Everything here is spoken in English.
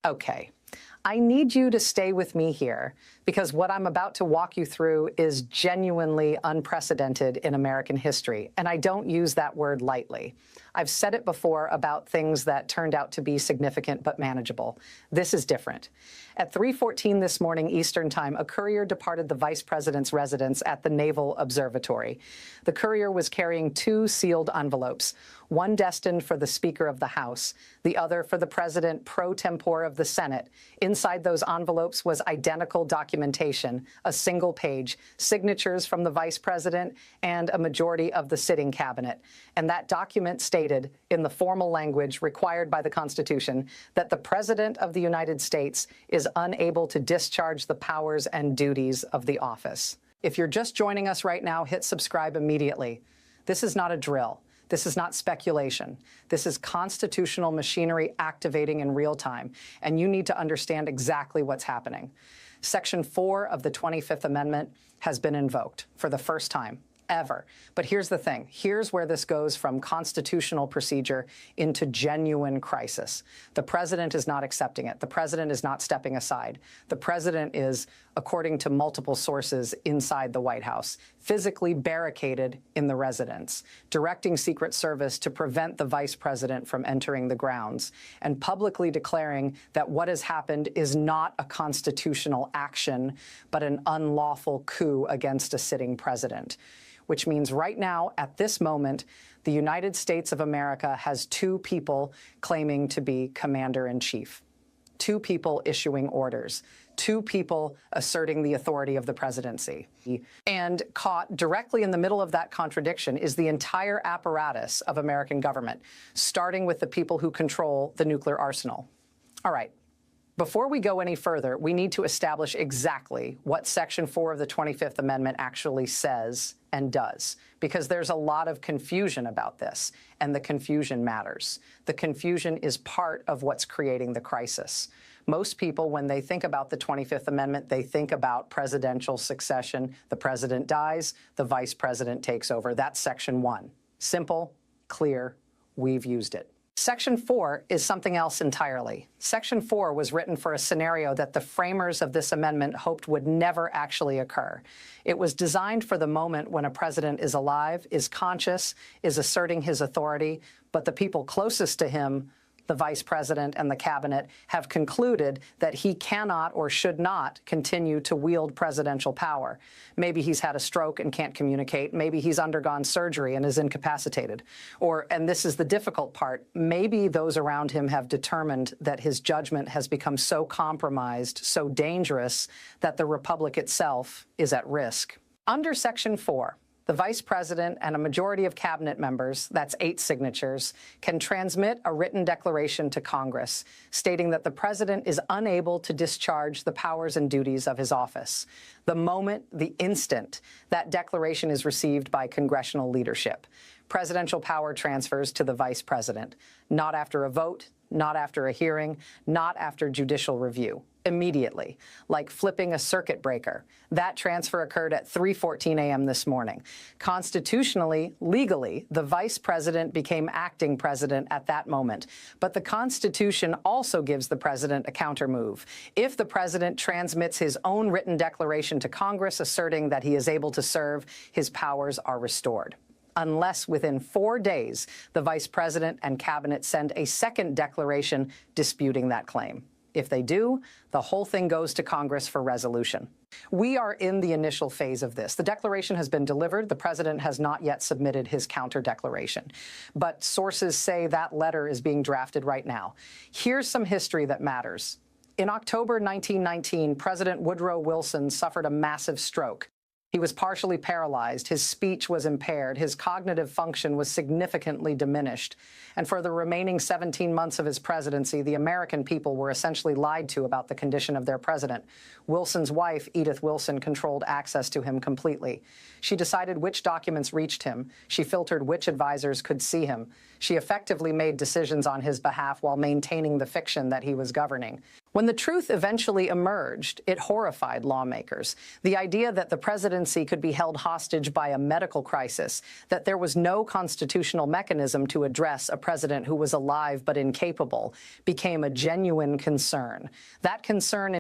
Okay, I need you to stay with me here because what I'm about to walk you through is genuinely unprecedented in American history, and I don't use that word lightly. I've said it before about things that turned out to be significant but manageable. This is different. At 3:14 this morning Eastern Time, a courier departed the Vice President's residence at the Naval Observatory. The courier was carrying two sealed envelopes, one destined for the Speaker of the House, the other for the President pro tempore of the Senate. Inside those envelopes was identical documentation, a single page, signatures from the Vice President and a majority of the sitting cabinet. And that document stated, in the formal language required by the Constitution, that the President of the United States is unable to discharge the powers and duties of the office. If you're just joining us right now, hit subscribe immediately. This is not a drill. This is not speculation. This is constitutional machinery activating in real time, and you need to understand exactly what's happening. Section 4 of the 25th Amendment has been invoked for the first time ever. But here's the thing. Here's where this goes from constitutional procedure into genuine crisis. The president is not accepting it. The president is not stepping aside. The president is, according to multiple sources inside the White House, physically barricaded in the residence, directing Secret Service to prevent the vice president from entering the grounds, and publicly declaring that what has happened is not a constitutional action, but an unlawful coup against a sitting president. Which means right now, at this moment, the United States of America has two people claiming to be commander-in-chief, two people issuing orders, two people asserting the authority of the presidency. And caught directly in the middle of that contradiction is the entire apparatus of American government, starting with the people who control the nuclear arsenal. All right. Before we go any further, we need to establish exactly what Section 4 of the 25th Amendment actually says and does, because there's a lot of confusion about this, and the confusion matters. The confusion is part of what's creating the crisis. Most people, when they think about the 25th Amendment, they think about presidential succession. The president dies, the vice president takes over. That's Section 1. Simple, clear, we've used it. Section 4 is something else entirely. Section 4 was written for a scenario that the framers of this amendment hoped would never actually occur. It was designed for the moment when a president is alive, is conscious, is asserting his authority, but the people closest to him, the vice president and the cabinet, have concluded that he cannot or should not continue to wield presidential power. Maybe he's had a stroke and can't communicate. Maybe he's undergone surgery and is incapacitated. Or, and this is the difficult part, maybe those around him have determined that his judgment has become so compromised, so dangerous, that the republic itself is at risk. Under Section 4, the vice president and a majority of cabinet members, that's 8 signatures, can transmit a written declaration to Congress stating that the president is unable to discharge the powers and duties of his office. The moment, the instant, that declaration is received by congressional leadership, presidential power transfers to the vice president, not after a vote, not after a hearing, not after judicial review. Immediately, like flipping a circuit breaker. That transfer occurred at 3:14 a.m. this morning. Constitutionally, legally, the vice president became acting president at that moment. But the Constitution also gives the president a countermove. If the president transmits his own written declaration to Congress asserting that he is able to serve, his powers are restored. Unless within 4 days, the vice president and cabinet send a second declaration disputing that claim. If they do, the whole thing goes to Congress for resolution. We are in the initial phase of this. The declaration has been delivered. The president has not yet submitted his counter-declaration. But sources say that letter is being drafted right now. Here's some history that matters. In October 1919, President Woodrow Wilson suffered a massive stroke. He was partially paralyzed, his speech was impaired, his cognitive function was significantly diminished. And for the remaining 17 months of his presidency, the American people were essentially lied to about the condition of their president. Wilson's wife, Edith Wilson, controlled access to him completely. She decided which documents reached him. She filtered which advisors could see him. She effectively made decisions on his behalf while maintaining the fiction that he was governing. When the truth eventually emerged, it horrified lawmakers. The idea that the president presidency could be held hostage by a medical crisis, that there was no constitutional mechanism to address a president who was alive but incapable, became a genuine concern. That concern